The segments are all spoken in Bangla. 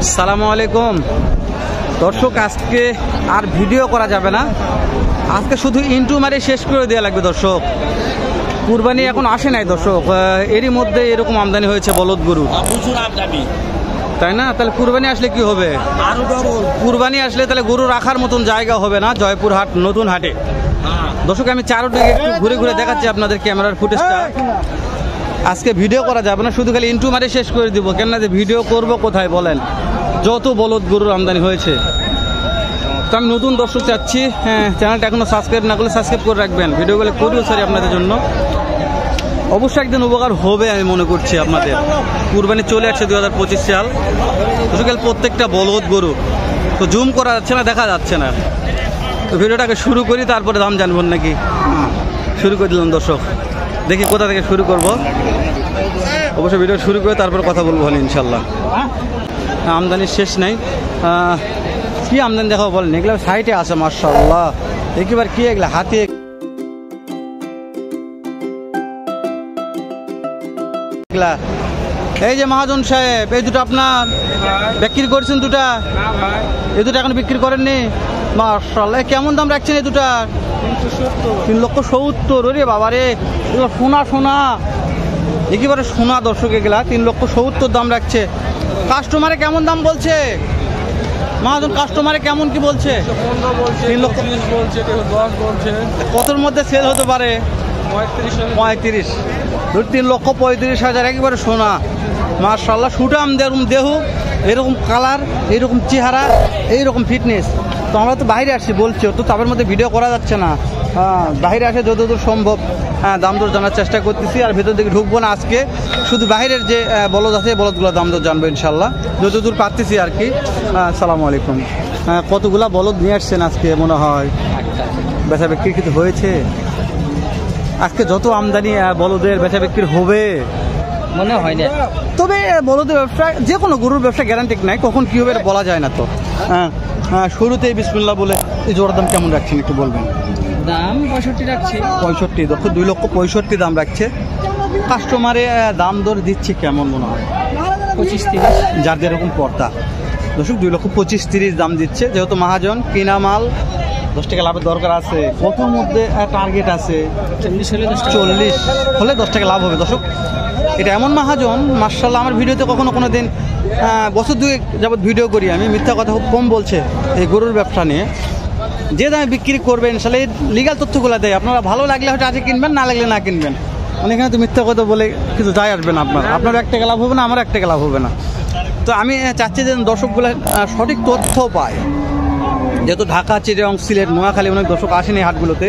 আসসালামু আলাইকুম দর্শক, আজকে আর ভিডিও করা যাবে না, আজকে শুধু ইন্টু মারে শেষ করে দেওয়া লাগবে দর্শক। কুরবানি এখন আসে নাই দর্শক, এরই মধ্যে এরকম আমদানি হয়েছে বলদ গরু, তাই না? তাহলে কুরবানি আসলে কি হবে? কুরবানি আসলে তাহলে গরু রাখার মতন জায়গা হবে না জয়পুর হাট নতুন হাটে। দর্শক, আমি চারোদিকে একটু ঘুরে ঘুরে দেখাচ্ছি আপনাদের ক্যামেরার ফুটেজটা। আজকে ভিডিও করা যাবে না, শুধু খালি ইন্টু মারে শেষ করে দিব। কেননা যে ভিডিও করব কোথায় বলেন, যত বলদ গরুর আমদানি হয়েছে। তো আমি নতুন দর্শক চাচ্ছি, হ্যাঁ, চ্যানেলটা এখনো সাবস্ক্রাইব না করলে সাবস্ক্রাইব করে রাখবেন। ভিডিওগুলো করিও সারি আপনাদের জন্য, অবশ্যই একদিন উপকার হবে আমি মনে করছি আপনাদের। কুরবানি চলে আসছে 2025 সাল। দর্শক, প্রত্যেকটা বলদ গরু তো জুম করা যাচ্ছে না, দেখা যাচ্ছে না। তো ভিডিওটাকে শুরু করি, তারপরে দাম জানবেন নাকি। শুরু করে দিলাম দর্শক, দেখি কোথা থেকে শুরু করব। অবশ্যই ভিডিও শুরু করে তারপরে কথা বলবো হলে ইনশাল্লাহ। আমদানির শেষ নাই, কি আমদানি দেখাবো বলেন? এগুলো সাইটে আছে মাশাআল্লাহ, একেবারে কি এগুলো হাতে। এই যে মহাজন সাহেব, এই দুটো আপনার বিক্রি করছেন? দুটা এই দুটো এখন বিক্রি করেননি? মাশাআল্লাহ, কেমন দাম রাখছেন এই দুটা? 3,70,000। ওরে বাবারে, এগুলো সোনা সোনা, একেবারে সোনা দর্শক। এগুলা 3,70,000 দাম রাখছে। কাস্টমারে কেমন দাম বলছে মহাজন? কাস্টমারে কেমন কি বলছে? 3,30,000 বলছে, 10 বলছে। কতর মধ্যে সেল হতে পারে? 35। 3,35,000 একেবারে সোনা মাশাআল্লাহ। সুঠাম দেহ, এরকম কালার, এরকম চেহারা, এইরকম ফিটনেস। তো আমরা তো বাইরে আসছি বলছি, তো তাদের মধ্যে ভিডিও করা যাচ্ছে না। বাইরে আসে যতদূর সম্ভব দাম দর জানার চেষ্টা করতেছি। আর ভেতর দিকে ঢুকবো না আজকে, শুধু বাইরের যে বলদ আছে বলদগুলো দাম দর জানবো ইনশাল্লাহ, যতদূর পারতেছি আর কি। আসসালামু আলাইকুম। কতগুলা বলদ নিয়ে আসছেন আজকে মনে হয়? বেচা বিক্রি কিন্তু হয়েছে আজকে? যত আমদানি বলদের বেচা বিক্রি হবে মনে হয় না। তবে বলদের ব্যবসা, যে কোনো গরুর ব্যবসা গ্যারান্টি নাই, কখন কি হবে এটা বলা যায় না। তো শুরুতেই বিসমিল্লাহ বলে এই জোড়ার দাম কেমন রাখছেন একটু বলবেন? দাম 65 রাখছি। 65 দেখো, 2,65,000 দাম রাখছে। কাস্টমারে দাম দর দিচ্ছে কেমন মনে হয়? 25-30, যার যেরকম পর্দা। দর্শক, 2,25,000-30 দাম দিচ্ছে। যেহেতু মহাজন, কিনা মাল, 10 টাকা লাভের দরকার আছে। কতর মধ্যে টার্গেট আছে? 40 হলে 10 টাকা লাভ হবে দর্শক। এটা এমন মহাজন মাশাআল্লাহ, আমার ভিডিওতে কখনো কোনো দিন বছর 2 যাবৎ ভিডিও করি আমি, মিথ্যা কথা খুব কম বলছে এই গরুর ব্যবসা নিয়ে। যে দামে বিক্রি করবেন ইনশাআল্লাহ এই লিগাল তথ্যগুলো দেয়। আপনারা ভালো লাগলে হয়তো আজকে কিনবেন, না লাগলে না কিনবেন। এখানে তো মিথ্যা কথা বলে কিছু যায় আসবে না। আপনার 1 টাকা লাভ হবে না, আমার 1 টাকা লাভ হবে না। তো আমি চাচ্ছি যে দর্শকগুলো সঠিক তথ্য পায়। যেহেতু ঢাকা, চিটাগাং, সিলেট, নোয়াখালী অনেক দর্শক আসেন এই হাটগুলোতে,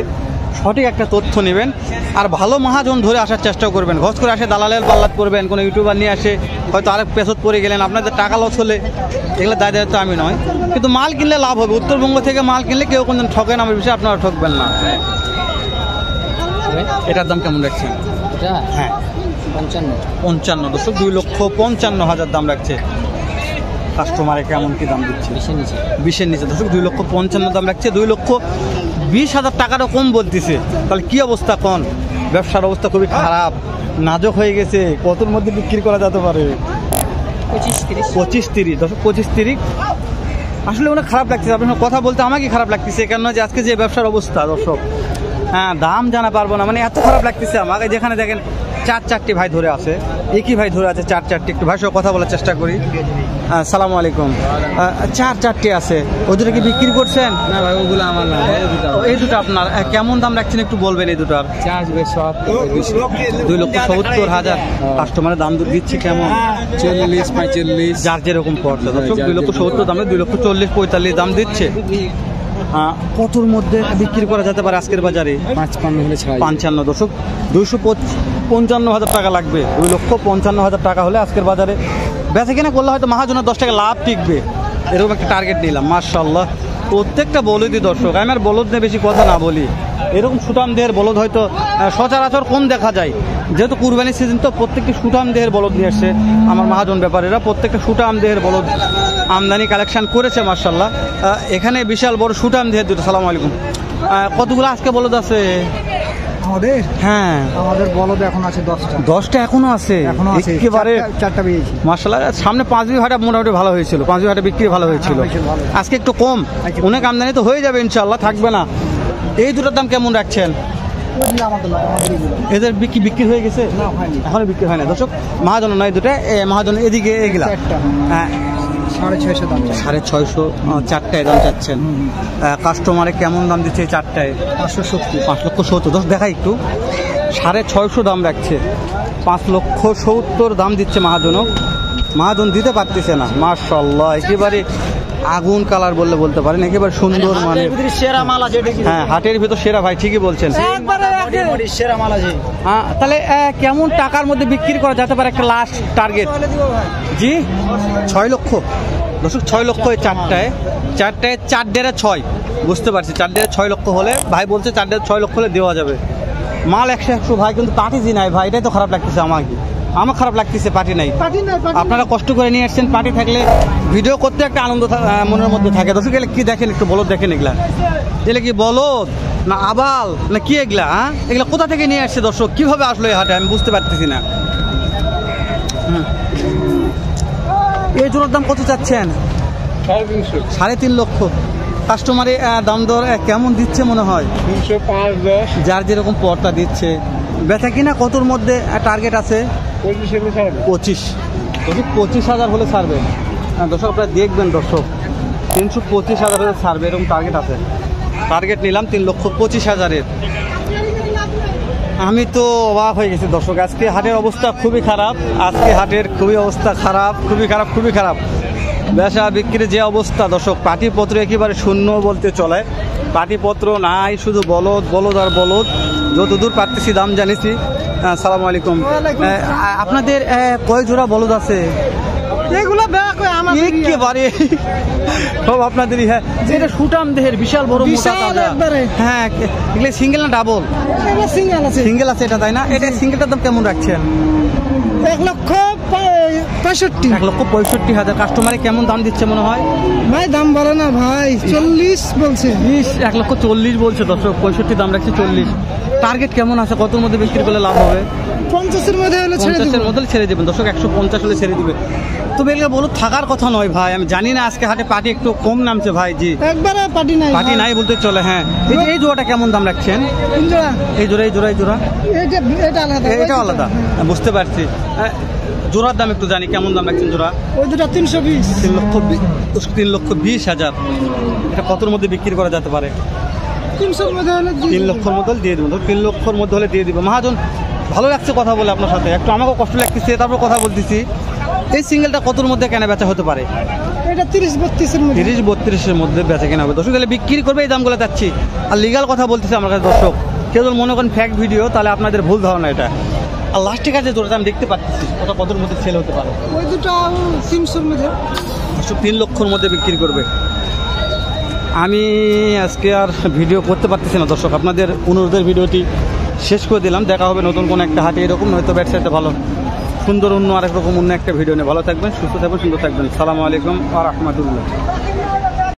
সঠিক একটা তথ্য নেবেন। আর ভালো মহাজন ধরে আসার চেষ্টা করবেন। ঘস করে আসে দালালের পাল্লাত করবেন, কোনো ইউটিউবার নিয়ে আসে হয়তো আরেক পেছট পরে গেলেন, আপনাদের টাকা লস হলে এগুলো দায় দায়িত্ব আমি নয়। কিন্তু মাল কিনলে লাভ হবে। উত্তরবঙ্গ থেকে মাল কিনলে কেউ কোনদিন ঠকেন আমার বিষয়ে, আপনারা ঠকবেন না। এটার দাম কেমন রাখছেন? হ্যাঁ, 55 দর্শক, 2,55,000 দাম রাখছে। কাস্টমারে কেমন কি দাম দিচ্ছে? 20-এর নিচে দর্শক, 2,55,000 দাম রাখছে। 2,20,000 টাকারও কম বলতেছে। তাহলে কি অবস্থা? কোন ব্যবসার অবস্থা খুবই খারাপ, নাজুক হয়ে গেছে। কতর মধ্যে বিক্রি করা যেতে পারে? 25-30 দর্শক, 25-30 আসলে অনেক খারাপ লাগতেছে। আপনার কথা বলতে আমাকে খারাপ লাগতেছে, কেন যে আজকে যে ব্যবসার অবস্থা দর্শক, দাম জানা পারবো না, মানে এত খারাপ লাগতেছে আমাকে। যেখানে দেখেন 4-4টি ভাই ধরে আছে, একই ভাই ধরে আছে 4-4টি। একটু ভাইয়ের সাথে কথা বলার চেষ্টা করি। আসসালামু আলাইকুম। 4-4টি আছে, ওই দুটো কি বিক্রি করছেন? না ভাই, ওগুলো আমার না। এই দুটো আপনার। কেমন দাম রাখছেন একটু বলবেন এই দুটার? 2,70,000। কাস্টমারের দাম দিচ্ছে কেমন? 40-45, যার যেরকম পড়ছে দর্শক। 2,70,000 দামে 2,40,45 দাম দিচ্ছে। কতর মধ্যে বিক্রি করা যেতে পারে আজকের বাজারে? 55 দর্শক, 255,000 টাকা লাগবে। 2,55,000 টাকা হলে আজকের বাজারে বেচা কিনা করলে হয়তো মহাজনের 10 টাকা লাভ টিকবে, এরকম একটা টার্গেট নিলাম। মাশাআল্লাহ, প্রত্যেকটা বলদই দর্শক। আমি আর বলদ নিয়ে বেশি কথা না বলি, এরকম সুঠাম দেহের বলদ হয়তো সচরাচর কম দেখা যায়। যেহেতু কুরবানির সিজন, তো প্রত্যেকটি সুঠাম দেহের বলদ নিয়ে এসছে আমার মহাজন ব্যাপারীরা। প্রত্যেকটা সুঠাম দেহের বলদ আমদানি কালেকশন করেছে মাশাআল্লাহ। এখানে বিশাল বড় সুঠাম দেহের দুটো। সালাম আলাইকুম। কতগুলো আজকে বলদ আছে? আমাদের হ্যাঁ আমাদের বলদ এখন আছে 10টা। 10টা এখনো আছে একেবারে। 4টা পেয়েছি। মাশাআল্লাহ, সামনে 5 বিঘাটা মোটামুটি ভালো হয়েছিল, 5 বিঘাটা বিক্রি ভালো হয়েছিল। আজকে একটু কম, অনেক আমদানি তো হয়ে যাবে ইনশাআল্লাহ, থাকবে না। এই দুটোর দাম কেমন রাখছেন? এদের বিক্রি হয়ে গেছে? এখনো বিক্রি হয় না দর্শক। মহাজন নয় দুটো, মহাজন এদিকে এগুলা হ্যাঁ 650 দাম। 650 চারটায় দাম চাচ্ছেন। কাস্টমারে কেমন দাম দিচ্ছে এই চারটায়? 5,70,000। দশ দেখাই একটু, 650 দাম রাখছে, 5,70,000 দাম দিচ্ছে মহাজনও। মহাজন দিতে পারতেছে না। মাশাআল্লাহ, একেবারে আগুন কালার বলতে পারেন, একেবারে সুন্দর মানে সেরা মাল আছে। হ্যাঁ, হাটের ভিতর সেরা ভাই, ঠিকই বলছেন। সেরা মাল আছে। তাহলে কেমন টাকার মধ্যে বিক্রি করা যেতে পারে একটা লাস্ট টার্গেট? জি 6 লক্ষ দর্শক, 6 লক্ষ এই চারটায় 4.5 বুঝতে পারছি। 4.5 লক্ষ হলে ভাই বলছে 4.5 লক্ষ হলে দেওয়া যাবে। মাল 100 ভাই, কিন্তু পার্টি জি নাই ভাই, এটাই তো খারাপ লাগতেছে আমার খারাপ লাগতেছে, পার্টি নাই। আপনারা কষ্ট করে নিয়ে আসছেন, পার্টি থাকলে ভিডিও করতে একটা আনন্দ মনের মধ্যে থাকে। দর্শক এগুলো কি দেখেন, একটু বলদ দেখেন, এগুলা কি বলদ না আবাল না কি এগুলা? এগুলা কোথা থেকে নিয়ে আসছে দর্শক? কিভাবে আসলো এই হাটে আমি বুঝতে পারতেছি না। এই জোড়ার দাম কত চাচ্ছেন? 3.5 লক্ষ। কাস্টমারে দাম দর কেমন দিচ্ছে মনে হয়? 305-10। যার যেরকম পরটা দিচ্ছে। বেচা কিনা কতর মধ্যে টার্গেট আছে? 25। 25,000 হলে ছাড়বে দর্শক, আপনারা দেখবেন দর্শক, 325,000 হলে ছাড়বে, এরকম টার্গেট আছে। টার্গেট নিলাম 3,25,000-এর। আমি তো অবাক হয়ে গেছি দর্শক, আজকে হাটের অবস্থা খুবই খারাপ। খুবই খারাপ। বেচা বিক্রির যে অবস্থা দর্শক, পাটিপত্র একেবারে শূন্য বলতে চলে। পাটিপত্র নাই, শুধু বলদ আর বলদ। যতদূর পারতেছি দাম জানিছি। আসসালামু আলাইকুম। আপনাদের কয় জোড়া বলদ আছে? এগুলো একেবারে সব আপনাদেরই। হ্যাঁ, এটা সুটাম দেহের, বিশাল বড় মোটা তাজা। হ্যাঁ, এগুলো সিঙ্গেল না ডাবল? সিঙ্গেল আছে এটা, তাই না? এটা সিঙ্গেলটার দাম কেমন রাখছেন? 1,65,000। কাস্টমারে কেমন দাম দিচ্ছে মনে হয়? ভাই দাম বলে না ভাই, 40 বলছে। 1,40,000 বলছে দর্শক, 65 দাম রাখছে 40। টার্গেট কেমন আছে, কতর মধ্যে বিক্রি করলে লাভ হবে? 50-এর মধ্যে হলে 50-এর মধ্যে ছেড়ে দেবেন দর্শক, 150 হলে ছেড়ে দিবে। তবে এগুলো বলো থাকার কথা নয় ভাই, আমি জানি না আজকে হাটে পাটি একটু কম নামছে ভাই। জি একবারে পাটি নাই বলতে চলে। হ্যাঁ, এই জোড়াটা কেমন দাম রাখছেন? এই জোড়া এটা আলাদা, বুঝতে পারছি। জোড়ার দাম একটু জানি, কেমন দাম রাখছেন জোড়া? ওই দুটা 320। 3,20,000। এটা কতর মধ্যে বিক্রি করা যেতে পারে? 3 লক্ষর মধ্যে দিয়ে দেবো। 3 লক্ষর মধ্যে হলে দিয়ে দিব। মহাজন, ভালো লাগছে কথা বলে আপনার সাথে, একটু আমাকেও কষ্ট লাগতেছে, তারপর কথা বলতেছি। এই সিঙ্গেলটা কতর মধ্যে কেনা বেচা হতে পারে? এটা 30-32-এর মধ্যে বেচা কেনা হবে দর্শক। তাহলে বিক্রি করবে এই দামগুলো চাচ্ছি। আর লিগাল কথা বলতেছে আমার কাছে দর্শক, কেউ যদি মনে করেন ফ্যাক্ট ভিডিও, তাহলে আপনাদের ভুল ধারণা এটা। আর লাস্টের কাছে জোড়াটা আমি দেখতে পাচ্ছি, ওটা কতর মধ্যে সেল হতে পারে? ওই দুটো 300-এর মধ্যে। 3 লক্ষর মধ্যে বিক্রি করবে। আমি আজকে আর ভিডিও করতে পারতেছি না দর্শক, আপনাদের অনুরোধের ভিডিওটি শেষ করে দিলাম। দেখা হবে নতুন কোনো একটা হাটে, এরকম হয়তো ব্যবসাতে ভালো সুন্দর অন্য আরেক রকম অন্য একটা ভিডিও নিয়ে। ভালো থাকবেন, সুস্থ থাকবেন, সুন্দর থাকবেন। সালামু আলাইকুম ওয়া রাহমাতুল্লাহ।